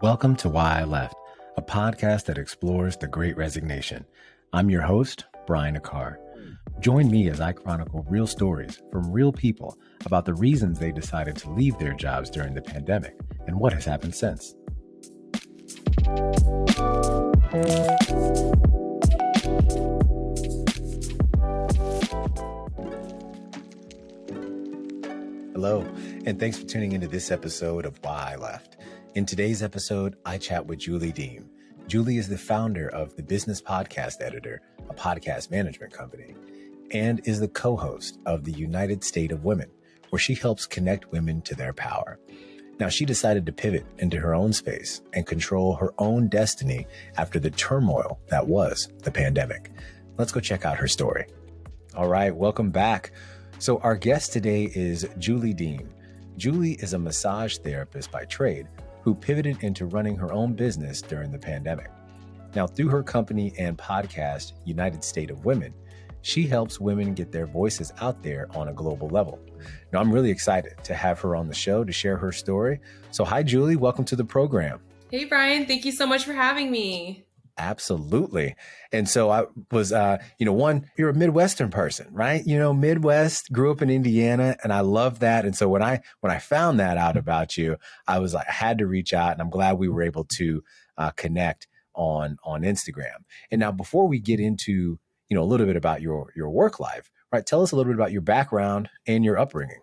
Welcome to Why I Left, a podcast that explores the Great Resignation. I'm your host, Brian Akar. Join me as I chronicle real stories from real people about the reasons they decided to leave their jobs during the pandemic and what has happened since. Hello, and thanks for tuning into this episode of Why I Left. In today's episode, I chat with Julie Deem. Julie is the founder of The Business Podcast Editor, a podcast management company, and is the co-host of the United State of Women, where she helps connect women to their power. Now, she decided to pivot into her own space and control her own destiny after the turmoil that was the pandemic. Let's go check out her story. All right, welcome back. So our guest today is Julie Deem. Julie is a massage therapist by trade who pivoted into running her own business during the pandemic. Now, through her company and podcast, United State of Women, she helps women get their voices out there on a global level. Now, I'm really excited to have her on the show to share her story. So hi, Julie. Welcome to the program. Hey, Brian. Thank you so much for having me. Absolutely. And so I was, you're a Midwestern person, right? Midwest, grew up in Indiana, and I love that. And so when I found that out about you, I was like, I had to reach out, and I'm glad we were able to connect on Instagram. And now before we get into, a little bit about your work life, right? Tell us a little bit about your background and your upbringing.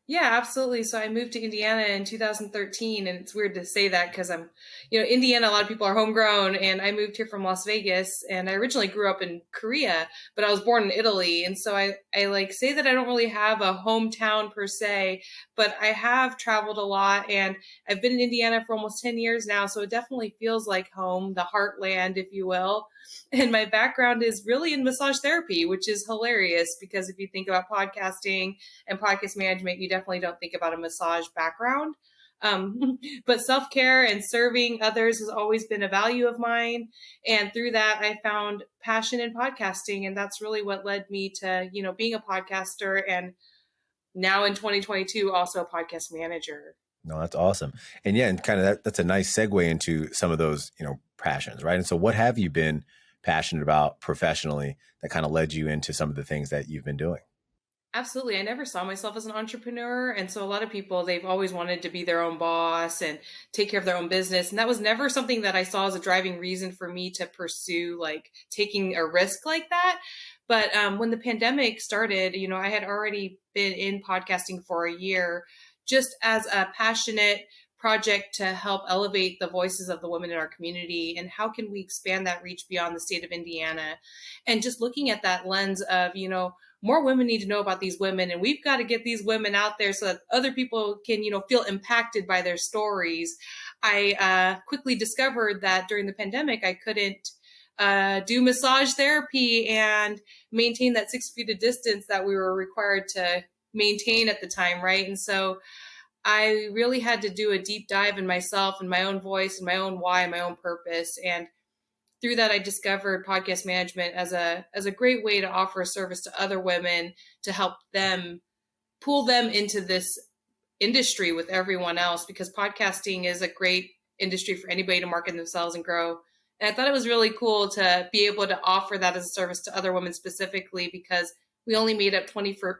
Yeah, absolutely. So I moved to Indiana in 2013, and it's weird to say that because I'm, Indiana, a lot of people are homegrown, and I moved here from Las Vegas, and I originally grew up in Korea, but I was born in Italy. And so I like say that I don't really have a hometown per se, but I have traveled a lot, and I've been in Indiana for almost 10 years now. So it definitely feels like home, the heartland, if you will. And my background is really in massage therapy, which is hilarious because if you think about podcasting and podcast management, you definitely don't think about a massage background. But self-care and serving others has always been a value of mine. And through that, I found passion in podcasting. And that's really what led me to, being a podcaster and now in 2022, also a podcast manager. No, that's awesome. And yeah, and kind of that's a nice segue into some of those, passions, right? And so what have you been passionate about professionally that kind of led you into some of the things that you've been doing? Absolutely. I never saw myself as an entrepreneur. And so a lot of people, they've always wanted to be their own boss and take care of their own business. And that was never something that I saw as a driving reason for me to pursue, like taking a risk like that. But when the pandemic started, I had already been in podcasting for a year just as a passionate project to help elevate the voices of the women in our community and how can we expand that reach beyond the state of Indiana, and just looking at that lens of more women need to know about these women, and we've got to get these women out there so that other people can feel impacted by their stories. I quickly discovered that during the pandemic I couldn't do massage therapy and maintain that 6 feet of distance that we were required to maintain at the time, right? And so I really had to do a deep dive in myself and my own voice and my own why and my own purpose. And through that, I discovered podcast management as a great way to offer a service to other women to help them pull them into this industry with everyone else, because podcasting is a great industry for anybody to market themselves and grow. And I thought it was really cool to be able to offer that as a service to other women specifically, because we only made up 24%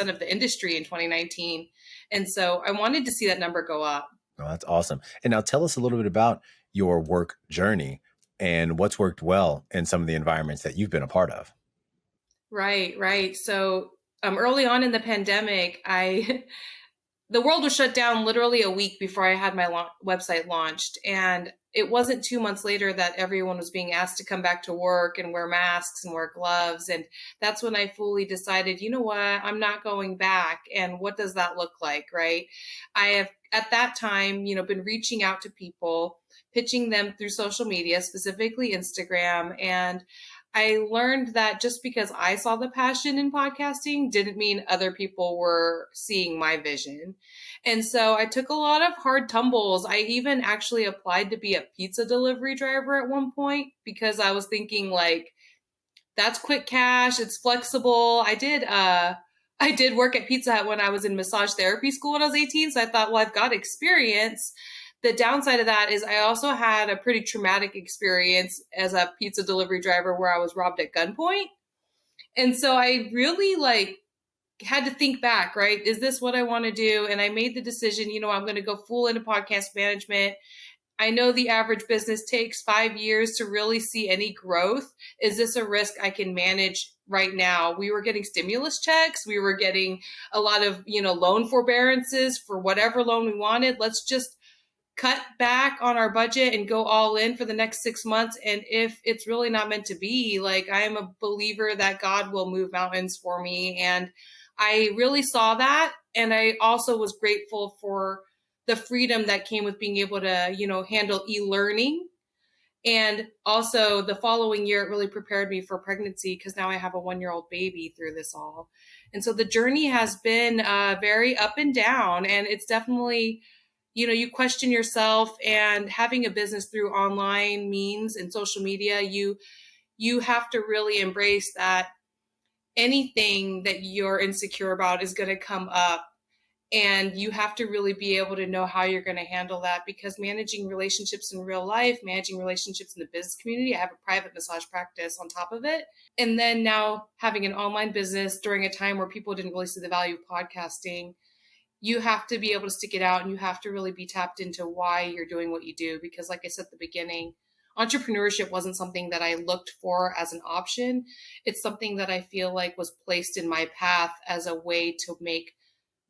of the industry in 2019. And so I wanted to see that number go up. Oh, that's awesome. And now tell us a little bit about your work journey and what's worked well in some of the environments that you've been a part of. Right. So early on in the pandemic, the world was shut down literally a week before I had my website launched. And it wasn't 2 months later that everyone was being asked to come back to work and wear masks and wear gloves. And that's when I fully decided, you know what, I'm not going back. And what does that look like, right? I have at that time, been reaching out to people, pitching them through social media, specifically Instagram. And I learned that just because I saw the passion in podcasting didn't mean other people were seeing my vision. And so I took a lot of hard tumbles. I even actually applied to be a pizza delivery driver at one point because I was thinking like, that's quick cash. It's flexible. I did work at Pizza Hut when I was in massage therapy school when I was 18. So I thought, well, I've got experience. the downside of that is I also had a pretty traumatic experience as a pizza delivery driver where I was robbed at gunpoint. And so I really had to think back, right? Is this what I want to do? And I made the decision, I'm going to go full into podcast management. I know the average business takes 5 years to really see any growth. Is this a risk I can manage right now? We were getting stimulus checks. We were getting a lot of, loan forbearances for whatever loan we wanted. Let's just cut back on our budget and go all in for the next 6 months. And if it's really not meant to be, I am a believer that God will move mountains for me. And I really saw that. And I also was grateful for the freedom that came with being able to, handle e-learning. And also the following year, it really prepared me for pregnancy because now I have a 1-year-old baby through this all. And so the journey has been very up and down. And it's definitely, you question yourself, and having a business through online means and social media, you have to really embrace that anything that you're insecure about is going to come up. And you have to really be able to know how you're going to handle that, because managing relationships in real life, managing relationships in the business community, I have a private massage practice on top of it. And then now having an online business during a time where people didn't really see the value of podcasting, you have to be able to stick it out, and you have to really be tapped into why you're doing what you do. Because like I said at the beginning, entrepreneurship wasn't something that I looked for as an option. It's something that I feel like was placed in my path as a way to make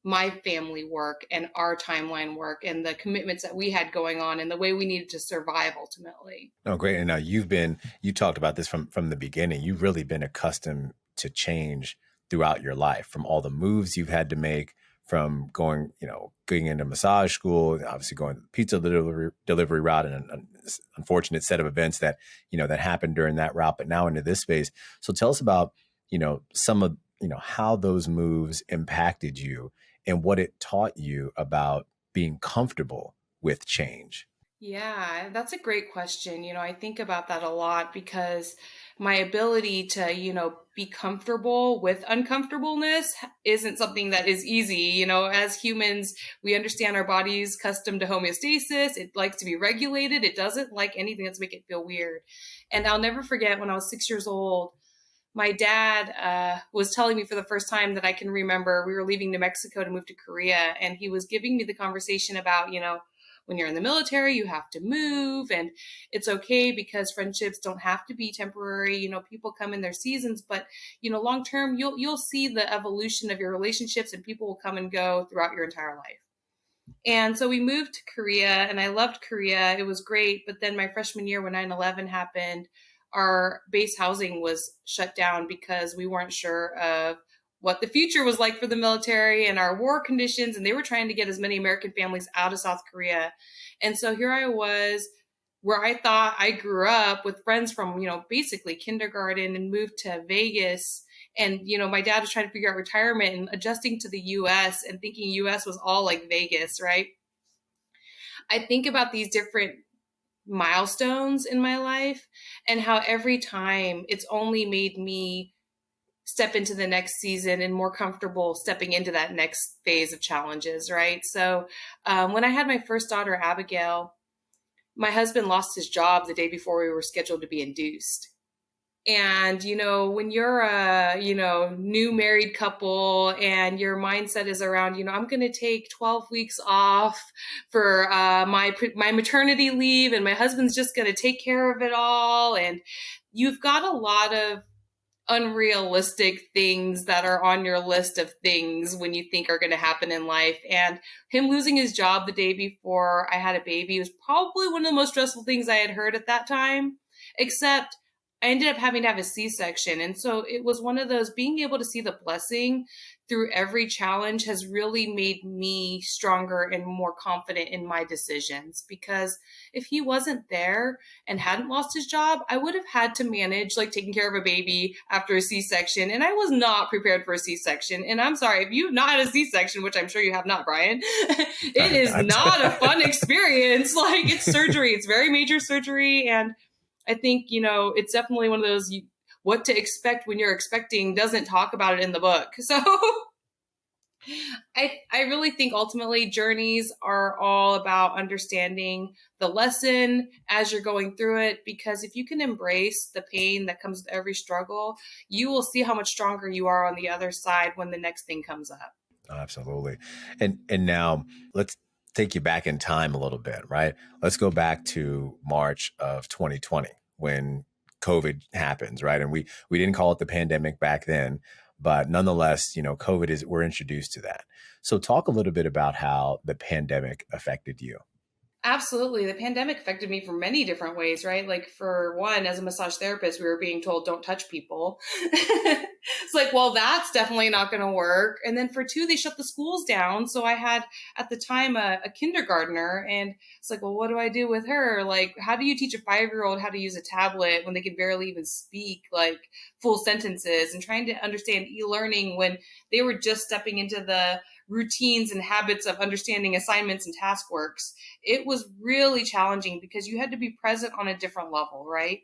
my family work and our timeline work and the commitments that we had going on and the way we needed to survive ultimately. Oh, great. And now you talked about this from the beginning. You've really been accustomed to change throughout your life, from all the moves you've had to make, from going into massage school, obviously going the pizza delivery route, and an unfortunate set of events that, that happened during that route, but now into this space. So tell us about, some of, how those moves impacted you and what it taught you about being comfortable with change. Yeah, that's a great question. I think about that a lot because my ability to, be comfortable with uncomfortableness isn't something that is easy. As humans, we understand our body's custom to homeostasis. It likes to be regulated. It doesn't like anything that's make it feel weird. And I'll never forget when I was 6 years old, my dad was telling me for the first time that I can remember, we were leaving New Mexico to move to Korea, and he was giving me the conversation about, when you're in the military, you have to move, and it's okay because friendships don't have to be temporary. People come in their seasons, but, long term, you'll see the evolution of your relationships, and people will come and go throughout your entire life. And so we moved to Korea, and I loved Korea. It was great. But then my freshman year, when 9/11 happened, our base housing was shut down because we weren't sure of what the future was like for the military and our war conditions. And they were trying to get as many American families out of South Korea. And so here I was, where I thought I grew up with friends from, basically kindergarten, and moved to Vegas. And, my dad was trying to figure out retirement and adjusting to the US and thinking US was all like Vegas, right? I think about these different milestones in my life and how every time it's only made me step into the next season and more comfortable stepping into that next phase of challenges, right? So when I had my first daughter, Abigail, my husband lost his job the day before we were scheduled to be induced. And, when you're a, new married couple and your mindset is around, I'm going to take 12 weeks off for my maternity leave, and my husband's just going to take care of it all. And you've got a lot of unrealistic things that are on your list of things when you think are going to happen in life. And him losing his job the day before I had a baby was probably one of the most stressful things I had heard at that time, except I ended up having to have a C-section. And so it was one of those, being able to see the blessing through every challenge has really made me stronger and more confident in my decisions. Because if he wasn't there and hadn't lost his job, I would have had to manage taking care of a baby after a C-section. And I was not prepared for a C-section. And I'm sorry, if you've not had a C-section, which I'm sure you have not, Brian, it is not a fun experience. It's surgery. It's very major surgery. And I think, it's definitely one of those, what to expect when you're expecting doesn't talk about it in the book. So I really think ultimately journeys are all about understanding the lesson as you're going through it, because if you can embrace the pain that comes with every struggle, you will see how much stronger you are on the other side when the next thing comes up. Absolutely. And now let's take you back in time a little bit, right? Let's go back to March of 2020 when COVID happens, right? And we didn't call it the pandemic back then, but nonetheless, COVID is we're introduced to that. So talk a little bit about how the pandemic affected you. Absolutely. The pandemic affected me for many different ways, right? Like, for one, as a massage therapist, we were being told don't touch people. It's like, well, that's definitely not going to work. And then for two, they shut the schools down. So I had at the time a kindergartner, and it's like, well, what do I do with her? Like, how do you teach a 5-year-old how to use a tablet when they can barely even speak like full sentences, and trying to understand e-learning when they were just stepping into the routines and habits of understanding assignments and task works? It was really challenging because you had to be present on a different level, right?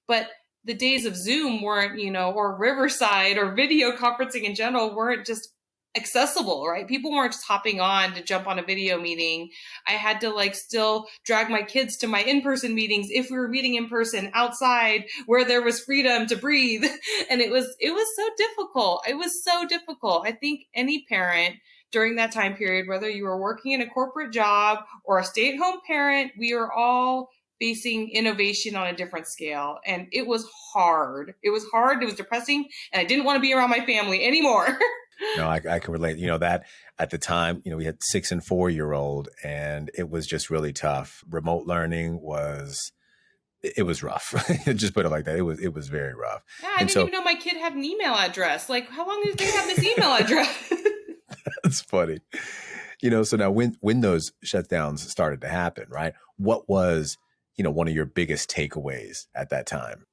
But the days of Zoom weren't, or Riverside or video conferencing in general weren't just accessible, right? People weren't just hopping on to jump on a video meeting. I had to still drag my kids to my in-person meetings if we were meeting in person outside where there was freedom to breathe. And it was so difficult. It was so difficult. I think any parent during that time period, whether you were working in a corporate job or a stay-at-home parent, we are all facing innovation on a different scale. And it was hard. It was hard. It was depressing. And I didn't want to be around my family anymore. No, I can relate. That at the time, we had 6 and 4-year-old, and it was just really tough. Remote learning it was rough. Just put it like that. It was very rough. Yeah, I didn't even know my kid had an email address. Like, how long did they have this email address? That's funny. So now when those shutdowns started to happen, right? What was, one of your biggest takeaways at that time?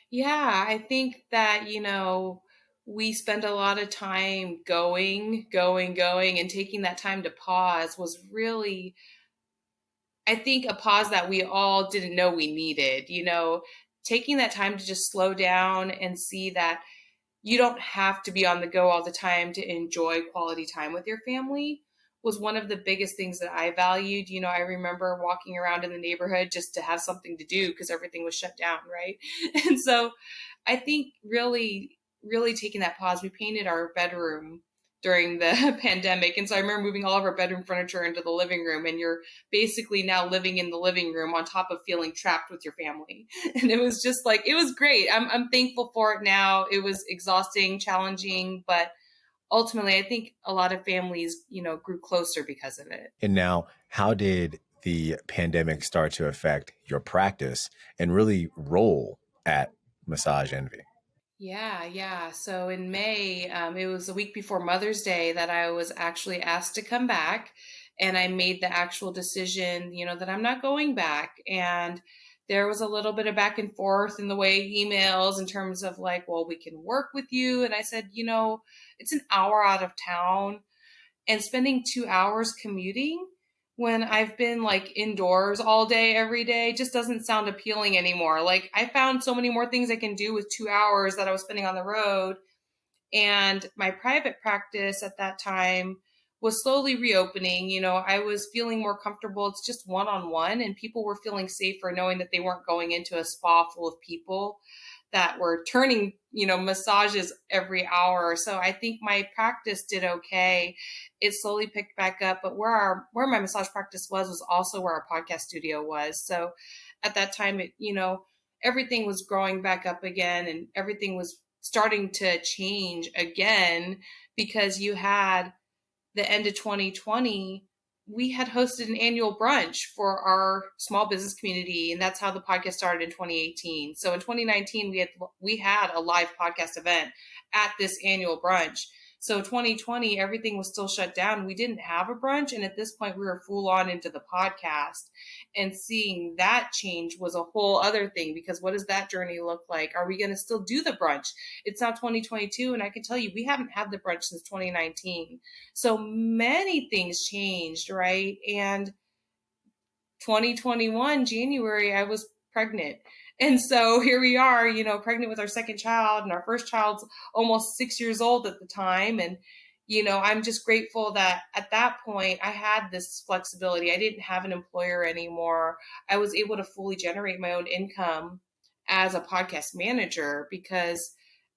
Yeah, I think that, we spend a lot of time going, and taking that time to pause was really, I think, a pause that we all didn't know we needed. Taking that time to just slow down and see that you don't have to be on the go all the time to enjoy quality time with your family was one of the biggest things that I valued. I remember walking around in the neighborhood just to have something to do because everything was shut down, right? And so I think really, really taking that pause, we painted our bedroom during the pandemic. And so I remember moving all of our bedroom furniture into the living room, and you're basically now living in the living room on top of feeling trapped with your family. And it was just it was great. I'm thankful for it now. It was exhausting, challenging, but ultimately I think a lot of families, grew closer because of it. And now, how did the pandemic start to affect your practice and really role at Massage Envy? Yeah. So in May, it was a week before Mother's Day that I was actually asked to come back. And I made the actual decision, that I'm not going back. And there was a little bit of back and forth in the way emails in terms of well, we can work with you. And I said, it's an hour out of town, and spending 2 hours commuting when I've been indoors all day, every day, just doesn't sound appealing anymore. I found so many more things I can do with 2 hours that I was spending on the road. And my private practice at that time was slowly reopening. I was feeling more comfortable. It's just one-on-one, and people were feeling safer knowing that they weren't going into a spa full of people that were turning, massages every hour. So I think my practice did okay. It slowly picked back up, but where my massage practice was also where our podcast studio was. So at that time, everything was growing back up again, and everything was starting to change again, because you had the end of 2020, we had hosted an annual brunch for our small business community, and that's how the podcast started in 2018. So in 2019, we had a live podcast event at this annual brunch. So 2020, everything was still shut down. We didn't have a brunch, and at this point, we were full on into the podcast. And seeing that change was a whole other thing, because what does that journey look like? Are we going to still do the brunch? It's now 2022, and I can tell you, we haven't had the brunch since 2019. So many things changed, right? And 2021, January, I was pregnant. And so here we are, pregnant with our second child, and our first child's almost 6 years old at the time. And, I'm just grateful that at that point I had this flexibility. I didn't have an employer anymore. I was able to fully generate my own income as a podcast manager because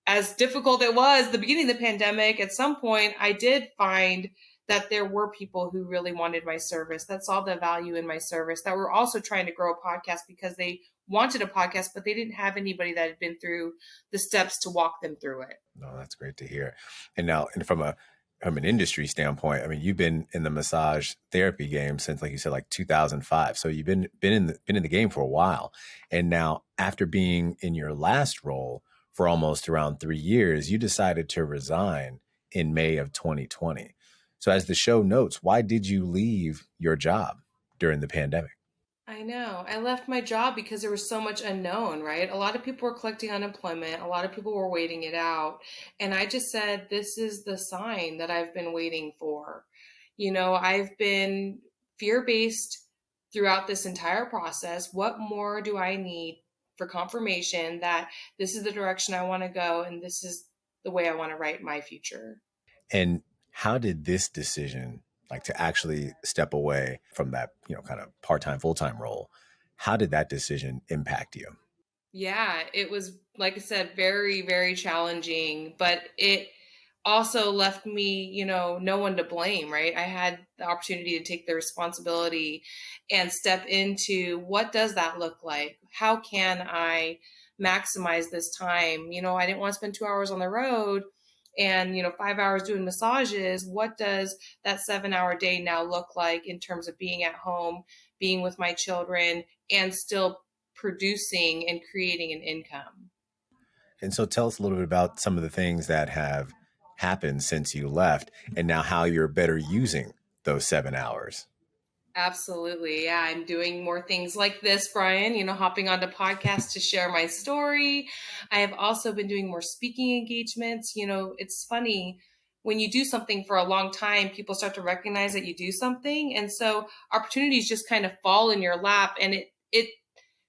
as difficult it was the beginning of the pandemic, at some point I did find that there were people who really wanted my service, that saw the value in my service, that were also trying to grow a podcast because they wanted a podcast, but they didn't have anybody that had been through the steps to walk them through it. No, that's great to hear. And now, and from an industry standpoint, I mean, you've been in the massage therapy game since, like you said, like 2005. So you've been in the game for a while. And now, after being in your last role for almost around 3 years, you decided to resign in May of 2020. So, as the show notes, why did you leave your job during the pandemic? I know. I left my job because there was so much unknown, right? A lot of people were collecting unemployment. A lot of people were waiting it out. And I just said, this is the sign that I've been waiting for. I've been fear based throughout this entire process. What more do I need for confirmation that this is the direction I want to go and this is the way I want to write my future? And how did this decision, like to actually step away from that, kind of part-time, full-time role, how did that decision impact you? Yeah, it was, like I said, very, very challenging, but it also left me, no one to blame, right? I had the opportunity to take the responsibility and step into what does that look like? How can I maximize this time? I didn't want to spend 2 hours on the road and, 5 hours doing massages. What does that 7 hour day now look like in terms of being at home, being with my children, and still producing and creating an income? And so tell us a little bit about some of the things that have happened since you left and now how you're better using those 7 hours. Absolutely. Yeah, I'm doing more things like this, Brian, hopping onto podcasts to share my story. I have also been doing more speaking engagements. It's funny when you do something for a long time, people start to recognize that you do something. And so opportunities just kind of fall in your lap and it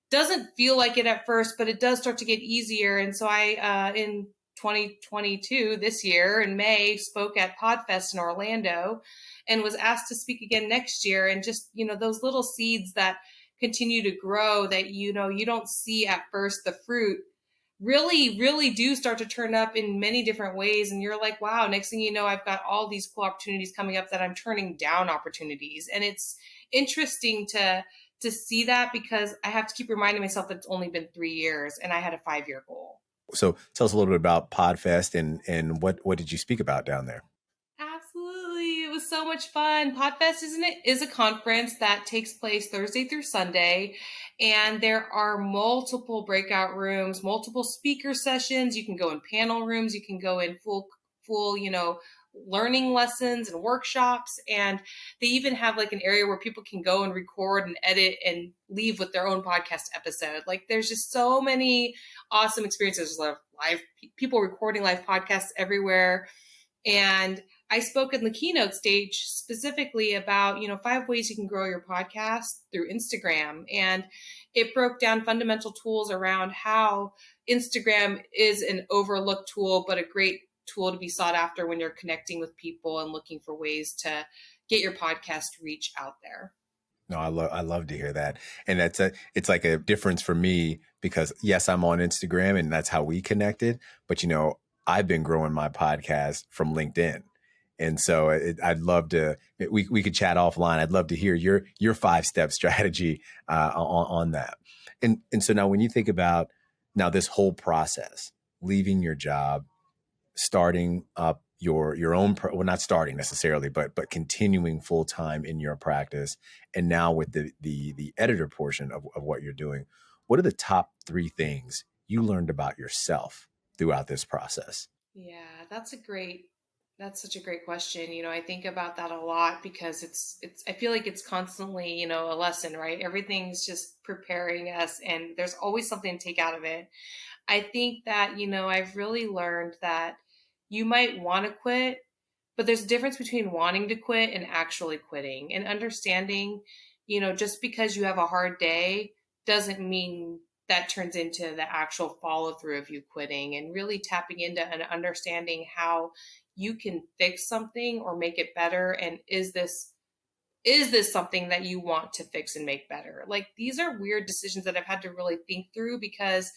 doesn't feel like it at first, but it does start to get easier. And so in 2022, this year in May, spoke at Podfest in Orlando and was asked to speak again next year. And just, those little seeds that continue to grow that, you don't see at first the fruit really, really do start to turn up in many different ways. And you're like, wow, next thing you know, I've got all these cool opportunities coming up that I'm turning down opportunities. And it's interesting to see that because I have to keep reminding myself that it's only been 3 years and I had a 5 year goal. So tell us a little bit about Podfest and what did you speak about down there? Absolutely. It was so much fun. Podfest, isn't it, is a conference that takes place Thursday through Sunday. And there are multiple breakout rooms, multiple speaker sessions. You can go in panel rooms. You can go in full, learning lessons and workshops. And they even have like an area where people can go and record and edit and leave with their own podcast episode. Like there's just so many awesome experiences. There's live people recording live podcasts everywhere. And I spoke in the keynote stage specifically about, 5 ways you can grow your podcast through Instagram. And it broke down fundamental tools around how Instagram is an overlooked tool, but a great tool to be sought after when you're connecting with people and looking for ways to get your podcast reach out there. No, I love to hear that. And it's like a difference for me because yes, I'm on Instagram and that's how we connected, but I've been growing my podcast from LinkedIn. And so I'd love to, we could chat offline. I'd love to hear your 5-step strategy on that. And so now when you think about now this whole process, leaving your job, starting up your own, well, not starting necessarily, but continuing full time in your practice. And now with the editor portion of what you're doing, what are the top 3 things you learned about yourself throughout this process? Yeah, that's such a great question. I think about that a lot because I feel like it's constantly, a lesson, right? Everything's just preparing us and there's always something to take out of it. I think that, I've really learned that you might want to quit, but there's a difference between wanting to quit and actually quitting and understanding, just because you have a hard day doesn't mean that turns into the actual follow through of you quitting and really tapping into and understanding how you can fix something or make it better. And is this something that you want to fix and make better? Like, these are weird decisions that I've had to really think through, because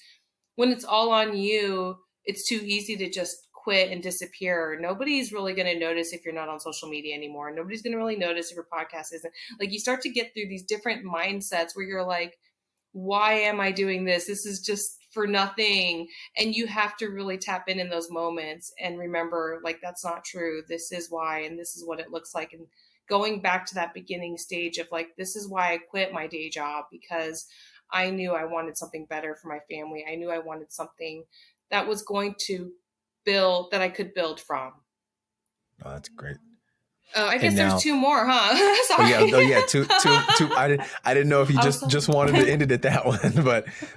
when it's all on you, it's too easy to just quit and disappear. Nobody's really going to notice if you're not on social media anymore. Nobody's going to really notice if your podcast isn't. Like, you start to get through these different mindsets where you're like, why am I doing this? This is just for nothing. And you have to really tap in those moments and remember, like, that's not true. This is why, and this is what it looks like. And going back to that beginning stage of like, this is why I quit my day job, because I knew I wanted something better for my family. I knew I wanted something that was going to build, that I could build from. Oh, that's great. Oh, I guess there's two more, huh? Sorry. Oh yeah, two. I didn't know if you just wanted to end it at that one,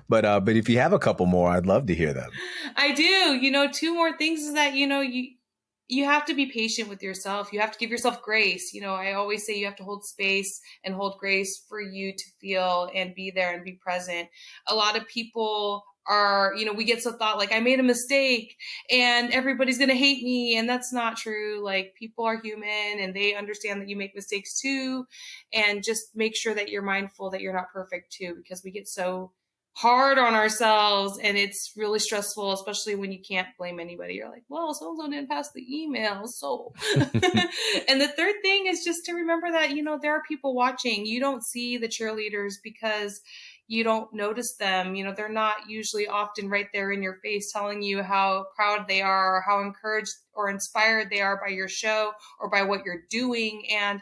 but if you have a couple more, I'd love to hear them. I do. Two more things is that you have to be patient with yourself. You have to give yourself grace. I always say you have to hold space and hold grace for you to feel and be there and be present. A lot of people are, we get so thought like, I made a mistake and everybody's going to hate me. And that's not true. Like, people are human and they understand that you make mistakes too. And just make sure that you're mindful that you're not perfect too, because we get so hard on ourselves and it's really stressful, especially when you can't blame anybody. You're like, well, so-and-so didn't pass the email, so. And the third thing is just to remember that, there are people watching. You don't see the cheerleaders because you don't notice them. They're not usually often right there in your face telling you how proud they are or how encouraged or inspired they are by your show or by what you're doing. And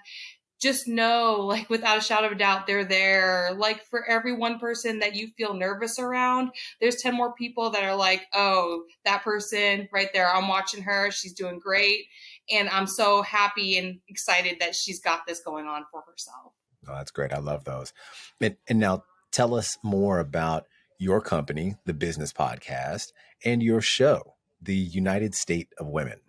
just know, like, without a shadow of a doubt, they're there. Like, for every one person that you feel nervous around, there's 10 more people that are like, oh, that person right there, I'm watching her. She's doing great. And I'm so happy and excited that she's got this going on for herself. Oh, that's great. I love those. And now tell us more about your company, the Business Podcast, and your show, the United State of Women.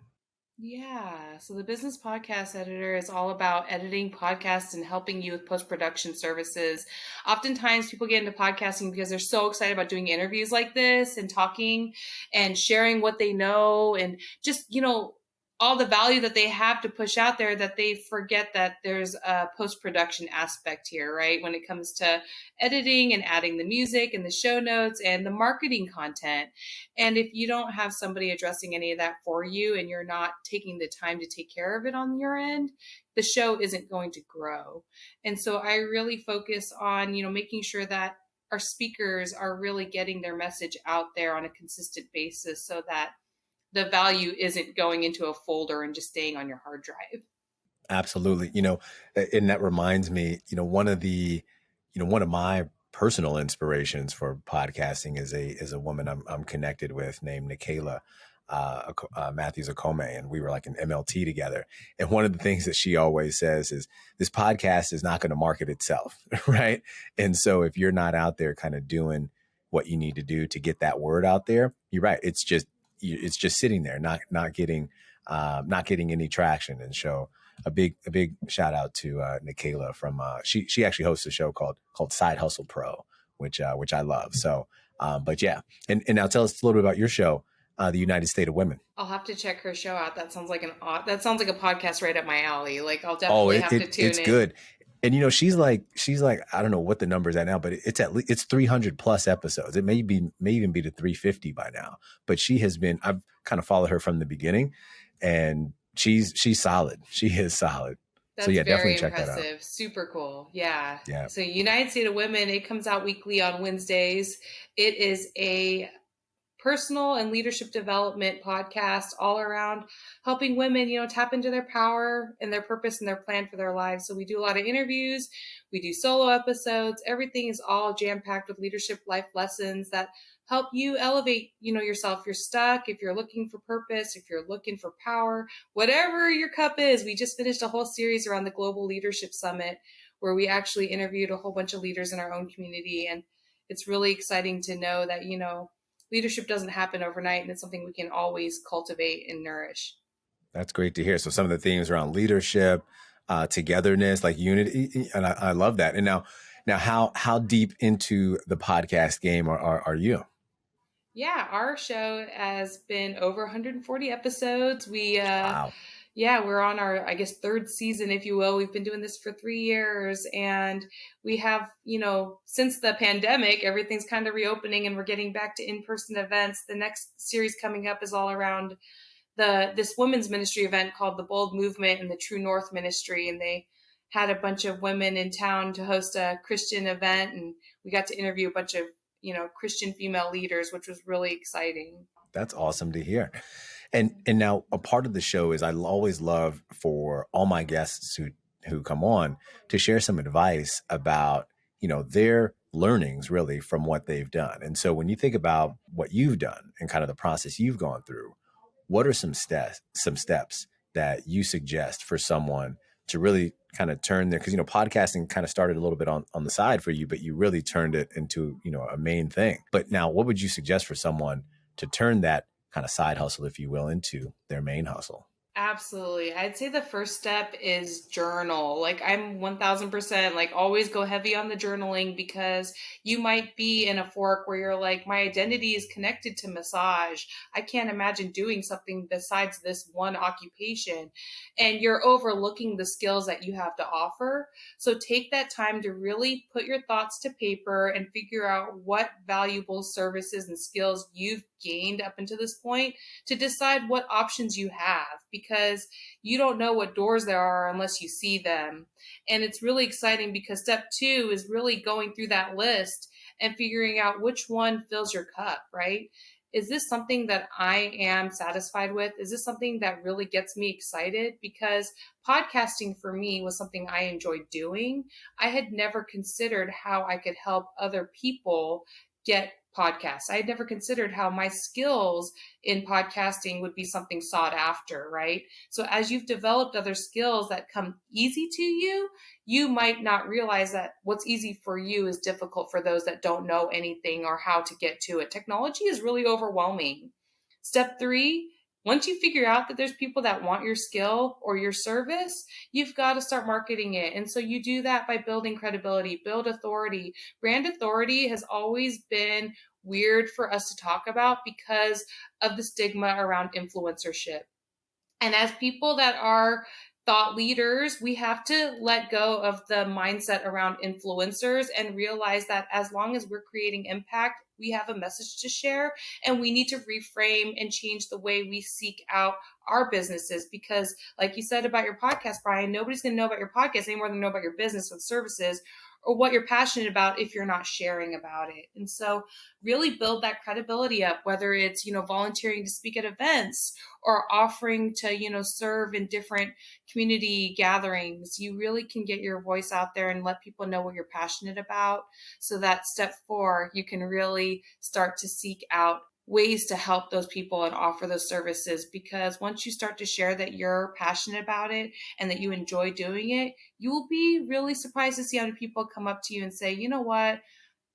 Yeah. So the Business Podcast Editor is all about editing podcasts and helping you with post-production services. Oftentimes people get into podcasting because they're so excited about doing interviews like this and talking and sharing what they know and just, all the value that they have to push out there, that they forget that there's a post-production aspect here, right? When it comes to editing and adding the music and the show notes and the marketing content. And if you don't have somebody addressing any of that for you and you're not taking the time to take care of it on your end, the show isn't going to grow. And so I really focus on, making sure that our speakers are really getting their message out there on a consistent basis so that the value isn't going into a folder and just staying on your hard drive. Absolutely. And that reminds me, one of my personal inspirations for podcasting is a woman I'm connected with named Nikayla Matthews Akome, and we were like an MLT together. And one of the things that she always says is this podcast is not going to market itself, right? And so if you're not out there kind of doing what you need to do to get that word out there, you're right. It's just sitting there, not getting any traction. And so a big shout out to Nikayla from she actually hosts a show called Side Hustle Pro, which I love. So, but yeah, and now tell us a little bit about your show, the United State of Women. I'll have to check her show out. That sounds like a podcast right up my alley. Like, I'll definitely have to tune in. It's good. And she's like, I don't know what the number is at now, but it's at least 300 plus episodes. It may even be to 350 by now. But I've kind of followed her from the beginning, and she's solid. She is solid. That's so yeah, very definitely check impressive. that out. Super cool. Yeah. Yeah. So United State of Women, it comes out weekly on Wednesdays. It is a personal and leadership development podcast all around helping women, tap into their power and their purpose and their plan for their lives. So we do a lot of interviews, we do solo episodes. Everything is all jam-packed with leadership life lessons that help you elevate, yourself. If you're stuck, if you're looking for purpose, if you're looking for power, whatever your cup is. We just finished a whole series around the Global Leadership Summit where we actually interviewed a whole bunch of leaders in our own community. And it's really exciting to know that, leadership doesn't happen overnight, and it's something we can always cultivate and nourish. That's great to hear. So some of the themes around leadership, togetherness, like unity, and I love that. And now how deep into the podcast game are you? Yeah, our show has been over 140 episodes. Wow. Yeah, we're on our, I guess, third season, if you will. We've been doing this for 3 years, and we have, since the pandemic, everything's kind of reopening, and we're getting back to in-person events. The next series coming up is all around this women's ministry event called the Bold Movement and the True North Ministry, and they had a bunch of women in town to host a Christian event, and we got to interview a bunch of Christian female leaders, which was really exciting. That's awesome to hear. And now a part of the show is I always love for all my guests who come on to share some advice about, their learnings really from what they've done. And so when you think about what you've done and kind of the process you've gone through, what are some steps that you suggest for someone to really kind of turn their, because podcasting kind of started a little bit on the side for you, but you really turned it into a main thing. But now what would you suggest for someone to turn that kind of side hustle, if you will, into their main hustle? Absolutely. I'd say the first step is journal. Like I'm 1000% like always go heavy on the journaling, because you might be in a fork where you're like, my identity is connected to massage. I can't imagine doing something besides this one occupation. And you're overlooking the skills that you have to offer. So take that time to really put your thoughts to paper and figure out what valuable services and skills you've gained up until this point to decide what options you have, because you don't know what doors there are unless you see them. And it's really exciting because step 2 is really going through that list and figuring out which one fills your cup, right? Is this something that I am satisfied with? Is this something that really gets me excited? Because podcasting for me was something I enjoyed doing. I had never considered how I could help other people get podcasts. I had never considered how my skills in podcasting would be something sought after, right? So as you've developed other skills that come easy to you, you might not realize that what's easy for you is difficult for those that don't know anything or how to get to it. Technology is really overwhelming. Step 3, once you figure out that there's people that want your skill or your service, you've got to start marketing it. And so you do that by building credibility, build authority. Brand authority has always been weird for us to talk about because of the stigma around influencership. And as people that are thought leaders, we have to let go of the mindset around influencers and realize that as long as we're creating impact, we have a message to share, and we need to reframe and change the way we seek out our businesses. Because like you said about your podcast, Brian, nobody's going to know about your podcast any more than know about your business or services or what you're passionate about if you're not sharing about it. And so really build that credibility up, whether it's, volunteering to speak at events or offering to, serve in different community gatherings. You really can get your voice out there and let people know what you're passionate about. So that step 4, you can really start to seek out ways to help those people and offer those services, because once you start to share that you're passionate about it and that you enjoy doing it, you will be really surprised to see how many people come up to you and say, you know what,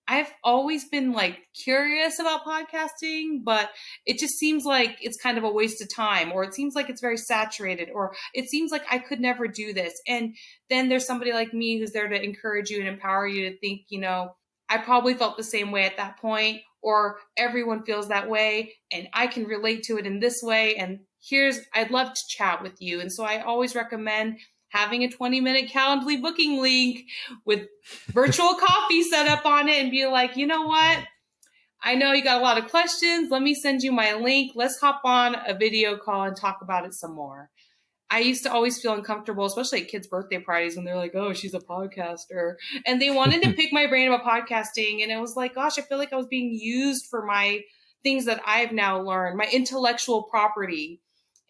I've always been like curious about podcasting, but it just seems like it's kind of a waste of time, or it seems like it's very saturated, or it seems like I could never do this. And then there's somebody like me who's there to encourage you and empower you to think, I probably felt the same way at that point, or everyone feels that way, and I can relate to it in this way. And I'd love to chat with you. And so I always recommend having a 20-minute Calendly booking link with virtual coffee set up on it and be like, you know what? I know you got a lot of questions. Let me send you my link. Let's hop on a video call and talk about it some more. I used to always feel uncomfortable, especially at kids' birthday parties, when they're like, oh, she's a podcaster. And they wanted to pick my brain about podcasting. And it was like, gosh, I feel like I was being used for my things that I've now learned, my intellectual property.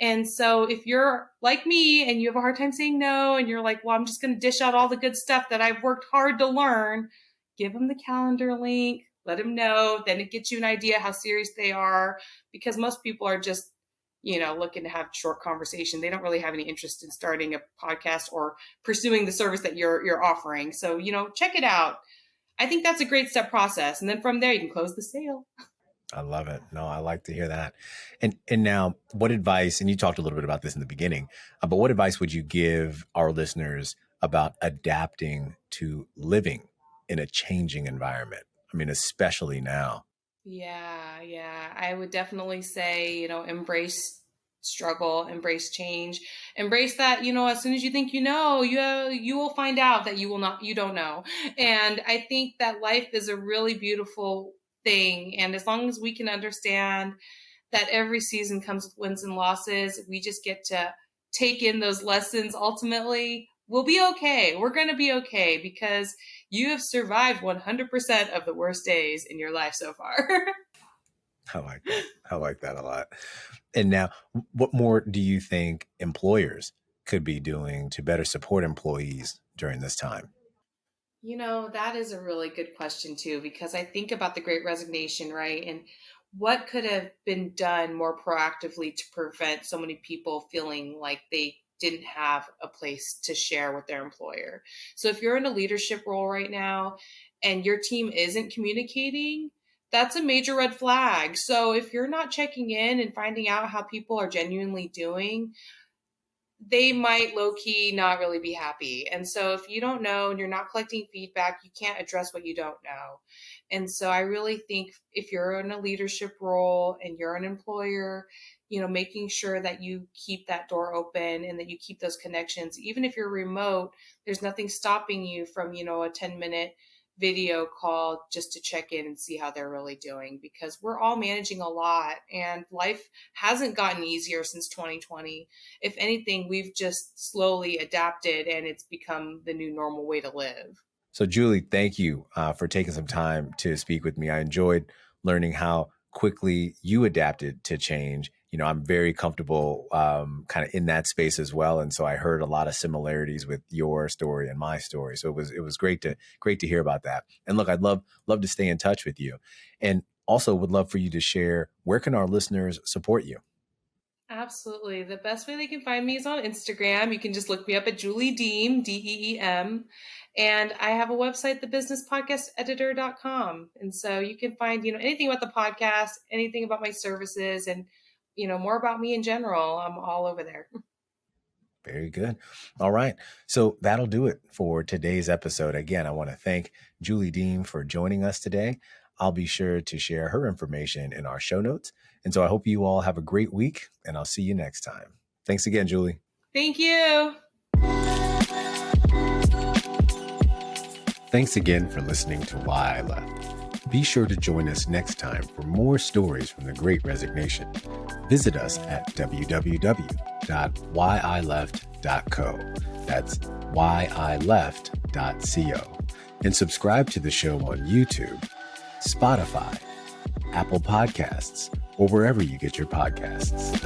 And so if you're like me and you have a hard time saying no, and you're like, well, I'm just going to dish out all the good stuff that I've worked hard to learn, give them the calendar link, let them know. Then it gets you an idea how serious they are, because most people are just looking to have short conversation. They don't really have any interest in starting a podcast or pursuing the service that you're offering. So, check it out. I think that's a great step process. And then from there, you can close the sale. I love it. No, I like to hear that. And now what advice, and you talked a little bit about this in the beginning, but what advice would you give our listeners about adapting to living in a changing environment? I mean, especially now. Yeah. I would definitely say, embrace struggle, embrace change, embrace that, as soon as you think you will find out that you don't know. And I think that life is a really beautiful thing. And as long as we can understand that every season comes with wins and losses, we just get to take in those lessons. Ultimately, we'll be okay. We're going to be okay because you have survived 100% of the worst days in your life so far. I like that. I like that a lot. And now, what more do you think employers could be doing to better support employees during this time? That is a really good question too, because I think about the great resignation, right? And what could have been done more proactively to prevent so many people feeling like they didn't have a place to share with their employer. So if you're in a leadership role right now and your team isn't communicating, that's a major red flag. So if you're not checking in and finding out how people are genuinely doing, they might low key not really be happy. And so if you don't know and you're not collecting feedback, you can't address what you don't know. And so I really think if you're in a leadership role and you're an employer, making sure that you keep that door open and that you keep those connections. Even if you're remote, there's nothing stopping you from, a 10-minute video call just to check in and see how they're really doing, because we're all managing a lot and life hasn't gotten easier since 2020. If anything, we've just slowly adapted and it's become the new normal way to live. So, Julie, thank you for taking some time to speak with me. I enjoyed learning how quickly you adapted to change. I'm very comfortable kind of in that space as well. And so I heard a lot of similarities with your story and my story. So it was great to hear about that. And look, I'd love to stay in touch with you. And also would love for you to share, where can our listeners support you? Absolutely. The best way they can find me is on Instagram. You can just look me up at Julie Deem, Deem. And I have a website, thebusinesspodcasteditor.com. And so you can find, anything about the podcast, anything about my services, and, more about me in general. I'm all over there. Very good. All right. So that'll do it for today's episode. Again, I want to thank Julie Deem for joining us today. I'll be sure to share her information in our show notes. And so I hope you all have a great week, and I'll see you next time. Thanks again, Julie. Thank you. Thanks again for listening to Why I Left. Be sure to join us next time for more stories from the Great Resignation. Visit us at www.whyileft.co. That's whyileft.co. And subscribe to the show on YouTube, Spotify, Apple Podcasts, or wherever you get your podcasts.